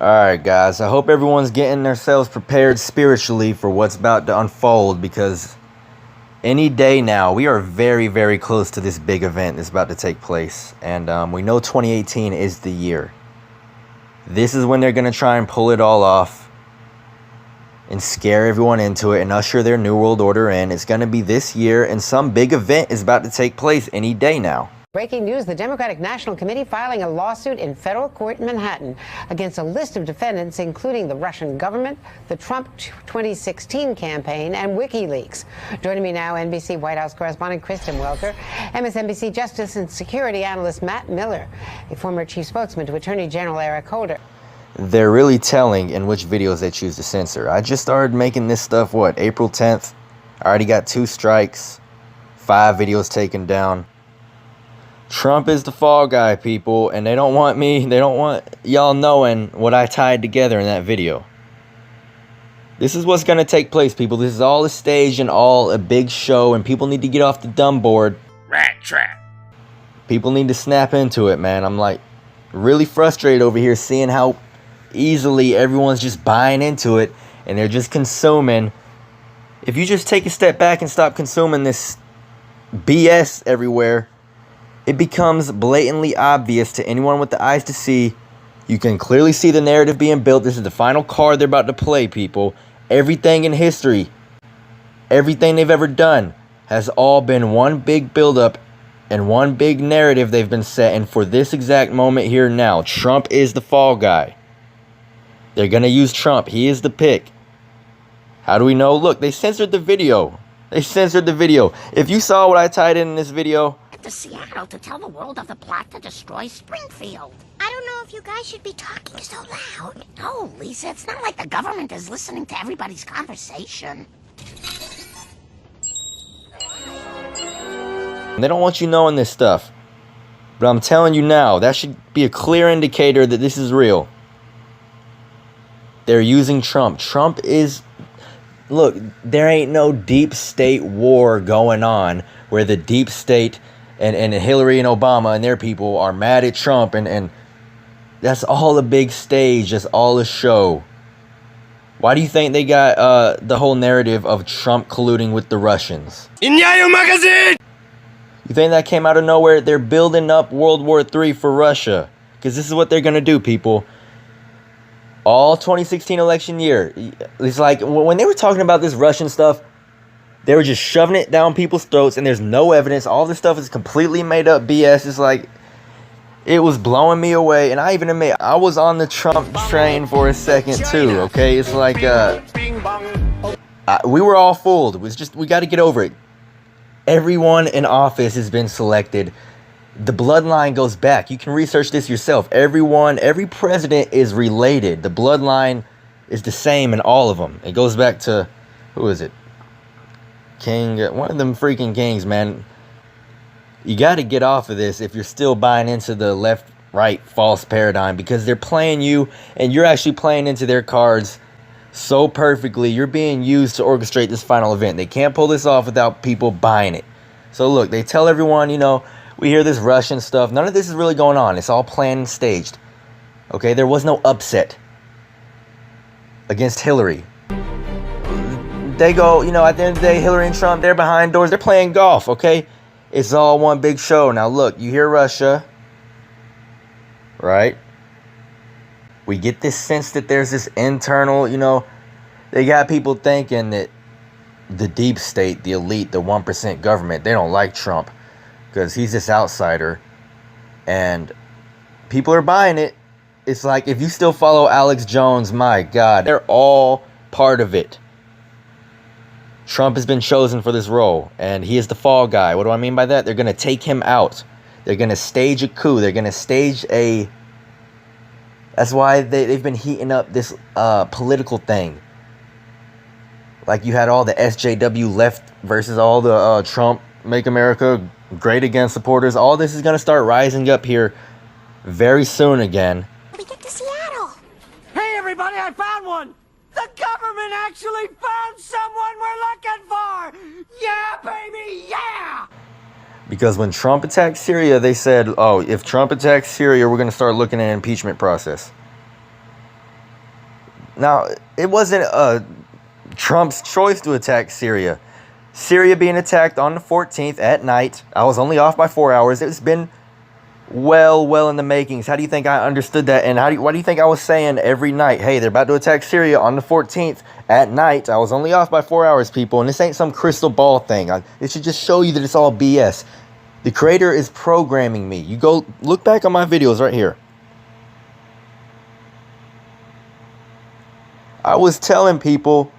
Alright, guys, I hope everyone's getting themselves prepared spiritually for what's about to unfold because any day now, we are very, very close to this big event that's about to take place. And we know 2018 is the year. This is when they're going to try and pull it all off and scare everyone into it and usher their new world order in. It's going to be this year, and some big event is about to take place any day now. Breaking news, the Democratic National Committee filing a lawsuit in federal court in Manhattan against a list of defendants, including the Russian government, the Trump 2016 campaign, and WikiLeaks. Joining me now, NBC White House correspondent Kristen Welker, MSNBC Justice and Security analyst Matt Miller, a former chief spokesman to Attorney General Eric Holder. They're really telling in which videos they choose to censor. I just started making this stuff, April 10th? I already got 2 strikes, 5 videos taken down. Trump is the fall guy, people, and they don't want y'all knowing what I tied together in that video. This is what's going to take place, people. This is all a stage and all a big show, and people need to get off the dumb board. Rat trap. People need to snap into it, man. I'm really frustrated over here seeing how easily everyone's just buying into it, and they're just consuming. If you just take a step back and stop consuming this BS everywhere, it becomes blatantly obvious to anyone with the eyes to see. You can clearly see the narrative being built. This is the final card they're about to play, people. Everything in history, everything they've ever done, has all been one big buildup and one big narrative they've been setting for this exact moment here now. Trump is the fall guy. They're going to use Trump. He is the pick. How do we know? Look, they censored the video. If you saw what I tied in this video, to Seattle to tell the world of the plot to destroy Springfield. I don't know if you guys should be talking so loud. No, Lisa, it's not like the government is listening to everybody's conversation. they don't want you knowing this stuff. But I'm telling you now, that should be a clear indicator that this is real. They're using Trump. Look, there ain't no deep state war going on where the deep state and Hillary and Obama and their people are mad at Trump, and that's all a big stage. That's all a show. Why do you think they got the whole narrative of Trump colluding with the Russians? Inyayo magazine! You think that came out of nowhere? They're building up World War III for Russia. Because this is what they're going to do, people. All 2016 election year. It's like when they were talking about this Russian stuff, they were just shoving it down people's throats, and there's no evidence. All this stuff is completely made up BS. It's like, it was blowing me away. And I even admit, I was on the Trump train for a second too, okay? It's like, we were all fooled. It was just, we got to get over it. Everyone in office has been selected. The bloodline goes back. You can research this yourself. Every president is related. The bloodline is the same in all of them. It goes back to, who is it? King, one of them freaking kings, man. You got to get off of this if you're still buying into the left-right false paradigm, because they're playing you and you're actually playing into their cards so perfectly. You're being used to orchestrate this final event. They can't pull this off without people buying it. So look, they tell everyone, we hear this Russian stuff. None of this is really going on. It's all planned and staged. Okay, there was no upset against Hillary. They go, at the end of the day, Hillary and Trump, they're behind doors. They're playing golf, okay? It's all one big show. Now, look, you hear Russia, right? We get this sense that there's this internal, they got people thinking that the deep state, the elite, the 1% government, they don't like Trump because he's this outsider. And people are buying it. It's like, if you still follow Alex Jones, my God, they're all part of it. Trump has been chosen for this role, and he is the fall guy. What do I mean by that? They're going to take him out. They're going to stage a coup. They're going to stage a... That's why they've been heating up this political thing. Like you had all the SJW left versus all the Trump Make America Great Again supporters. All this is going to start rising up here very soon again. We get to Seattle. Hey everybody, I found one! The government actually found someone we're looking for! Yeah, baby, yeah! Because when Trump attacked Syria, they said, oh, if Trump attacks Syria, we're going to start looking at an impeachment process. Now, it wasn't Trump's choice to attack Syria. Syria being attacked on the 14th at night. I was only off by 4 hours. It's been well in the makings. How do you think I understood that? And why do you think I was saying every night, hey, they're about to attack Syria on the 14th at night? I was only off by 4 hours, people. And this ain't some crystal ball thing. It should just show you that it's all BS. The Creator is programming me. You go look back on my videos right here. I was telling people,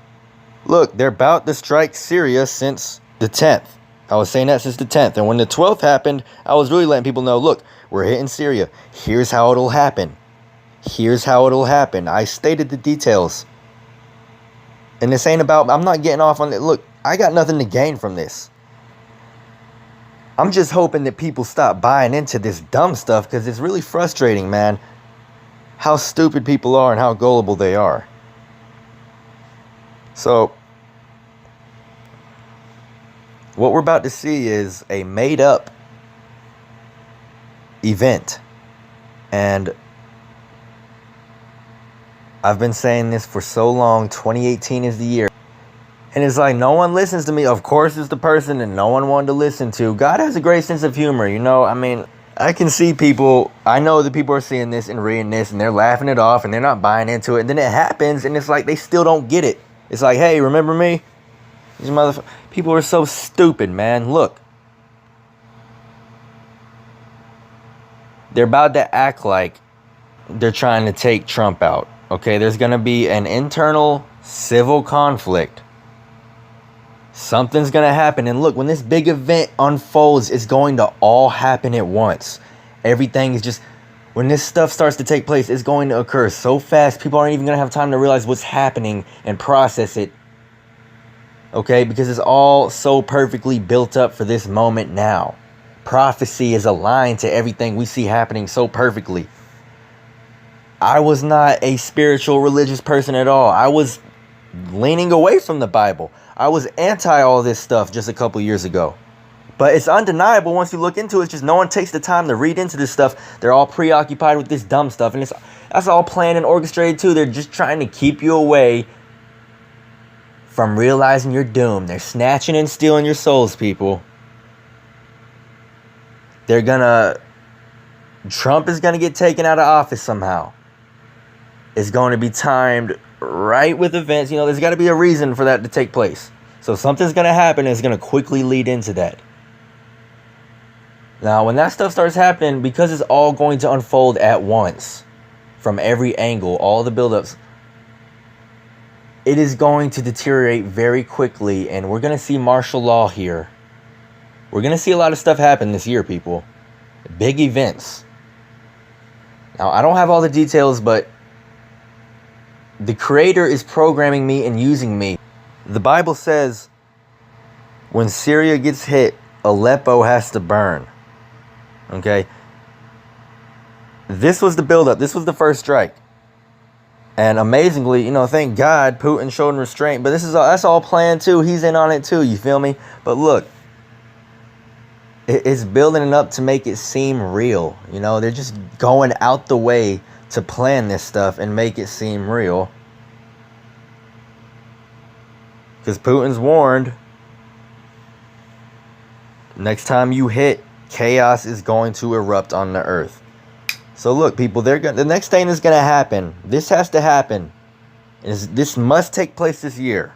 look, they're about to strike Syria since the 10th. I was saying that since the 10th. And when the 12th happened, I was really letting people know, look, we're hitting Syria. Here's how it'll happen. Here's how it'll happen. I stated the details. And this ain't about, I'm not getting off on it. Look, I got nothing to gain from this. I'm just hoping that people stop buying into this dumb stuff, because it's really frustrating, man, how stupid people are and how gullible they are. So, what we're about to see is a made-up event. And I've been saying this for so long. 2018 is the year. And it's like, no one listens to me. Of course, it's the person that no one wanted to listen to. God has a great sense of humor, you know? I mean, I can see people, I know that people are seeing this and reading this, and they're laughing it off, and they're not buying into it. And then it happens, and it's like they still don't get it. It's like, hey, remember me? These people are so stupid, man. Look. They're about to act like they're trying to take Trump out. Okay, there's going to be an internal civil conflict. Something's going to happen. And look, when this big event unfolds, it's going to all happen at once. Everything is just, when this stuff starts to take place, it's going to occur so fast, people aren't even going to have time to realize what's happening and process it. Okay, because it's all so perfectly built up for this moment now. Prophecy is aligned to everything we see happening so perfectly. I was not a spiritual, religious person at all. I was leaning away from the Bible. I was anti all this stuff just a couple years ago. But it's undeniable once you look into it. It's just no one takes the time to read into this stuff. They're all preoccupied with this dumb stuff. And that's all planned and orchestrated too. They're just trying to keep you away from realizing you're doomed. They're snatching and stealing your souls, people. Trump is gonna get taken out of office somehow. It's going to be timed right with events. You know, there's got to be a reason for that to take place. So something's going to happen, and it's going to quickly lead into that. Now, when that stuff starts happening, because it's all going to unfold at once, from every angle, all the buildups, it is going to deteriorate very quickly, and we're going to see martial law here. We're going to see a lot of stuff happen this year, people. Big events. Now, I don't have all the details, but the Creator is programming me and using me. The Bible says when Syria gets hit, Aleppo has to burn. Okay? This was the buildup. This was the first strike. And amazingly, you know, thank God Putin showed restraint. But that's all planned too. He's in on it too. You feel me? But look, it's building it up to make it seem real. You know, they're just going out the way to plan this stuff and make it seem real. Because Putin's warned, next time you hit, chaos is going to erupt on the earth. So look, people, the next thing is going to happen. This has to happen. This must take place this year.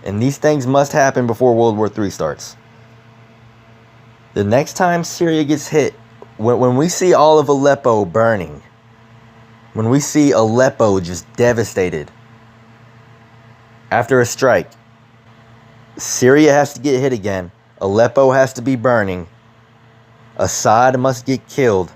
And these things must happen before World War III starts. The next time Syria gets hit, when we see all of Aleppo burning, when we see Aleppo just devastated, after a strike, Syria has to get hit again, Aleppo has to be burning, Assad must get killed,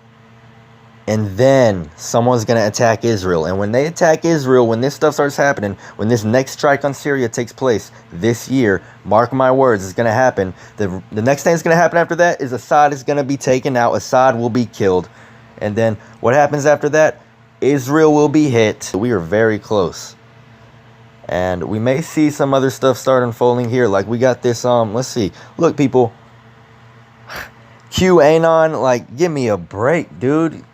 and then someone's going to attack Israel. And when they attack Israel, when this stuff starts happening, when this next strike on Syria takes place this year, mark my words, it's going to happen. The next thing that's going to happen after that is Assad is going to be taken out. Assad will be killed. And then what happens after that? Israel will be hit. We are very close. And we may see some other stuff start unfolding here. Like we got this, let's see. Look, people. QAnon, like, give me a break, dude.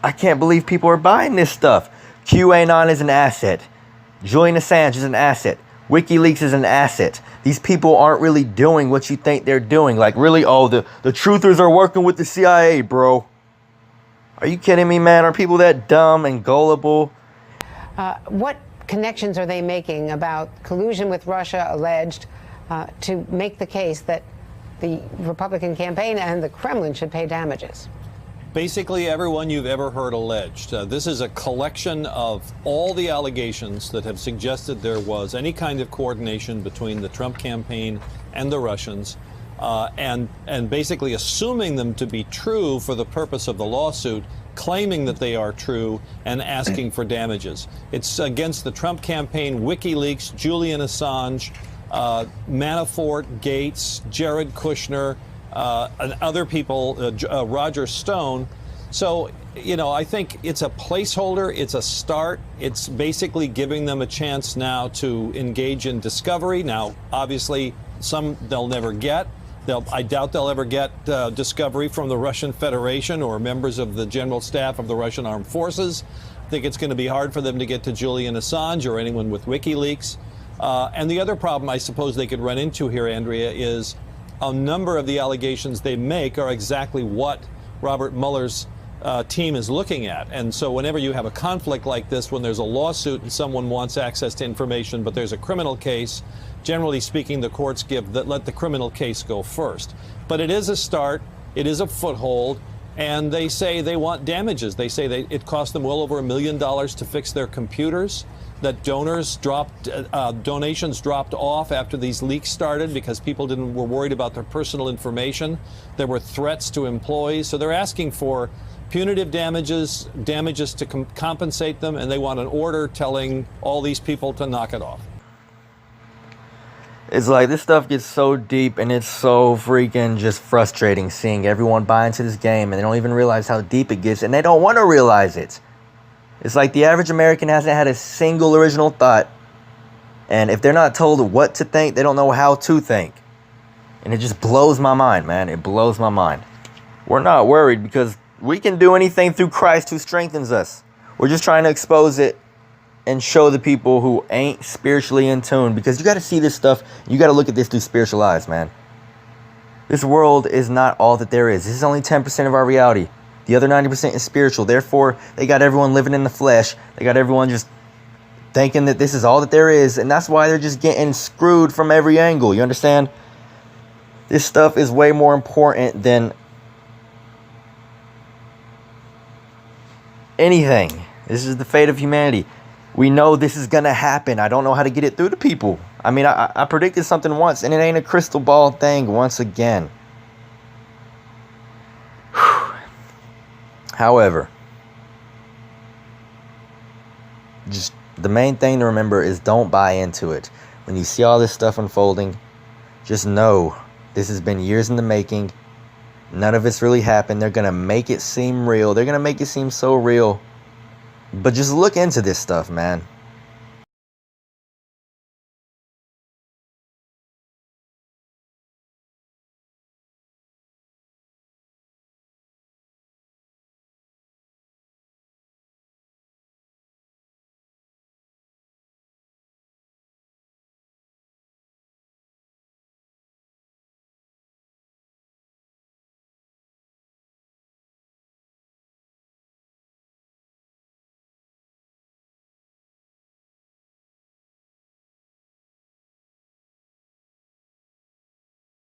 I can't believe people are buying this stuff. QAnon is an asset. Julian Assange is an asset. WikiLeaks is an asset. These people aren't really doing what you think they're doing. Like, really, oh, the truthers are working with the CIA, bro. Are you kidding me, man? Are people that dumb and gullible? What connections are they making about collusion with Russia alleged to make the case that the Republican campaign and the Kremlin should pay damages? Basically, everyone you've ever heard alleged. This is a collection of all the allegations that have suggested there was any kind of coordination between the Trump campaign and the Russians, and basically assuming them to be true for the purpose of the lawsuit, claiming that they are true, and asking for damages. It's against the Trump campaign, WikiLeaks, Julian Assange, Manafort, Gates, Jared Kushner, and other people, Roger Stone. So, I think it's a placeholder. It's a start. It's basically giving them a chance now to engage in discovery. Now, obviously, some they'll never get. I doubt they'll ever get discovery from the Russian Federation or members of the general staff of the Russian armed forces. I think it's going to be hard for them to get to Julian Assange or anyone with WikiLeaks. And the other problem I suppose they could run into here, Andrea, is a number of the allegations they make are exactly what Robert Mueller's team is looking at. And so whenever you have a conflict like this, when there's a lawsuit and someone wants access to information, but there's a criminal case, generally speaking, the courts let the criminal case go first. But it is a start. It is a foothold. And they say they want damages. They say it cost them well over $1 million to fix their computers, that donations dropped off after these leaks started because people were worried about their personal information. There were threats to employees. So they're asking for punitive damages to compensate them, and they want an order telling all these people to knock it off. It's like this stuff gets so deep, and it's so freaking just frustrating seeing everyone buy into this game, and they don't even realize how deep it gets, and they don't want to realize it. It's like the average American hasn't had a single original thought, and if they're not told what to think, they don't know how to think. And it just blows my mind, man. It blows my mind. We're not worried because we can do anything through Christ who strengthens us. We're just trying to expose it and show the people who ain't spiritually in tune, because you got to see this stuff. You got to look at this through spiritual eyes, man. This world is not all that there is. This is only 10% of our reality. The other 90% is spiritual. Therefore, they got everyone living in the flesh. They got everyone just thinking that this is all that there is. And that's why they're just getting screwed from every angle. You understand? This stuff is way more important than anything. This is the fate of humanity. We know this is going to happen. I don't know how to get it through to people. I mean, I predicted something once, and it ain't a crystal ball thing once again. However, just the main thing to remember is don't buy into it. When you see all this stuff unfolding, just know this has been years in the making. None of it's really happened. They're going to make it seem real. They're going to make it seem so real. But just look into this stuff, man.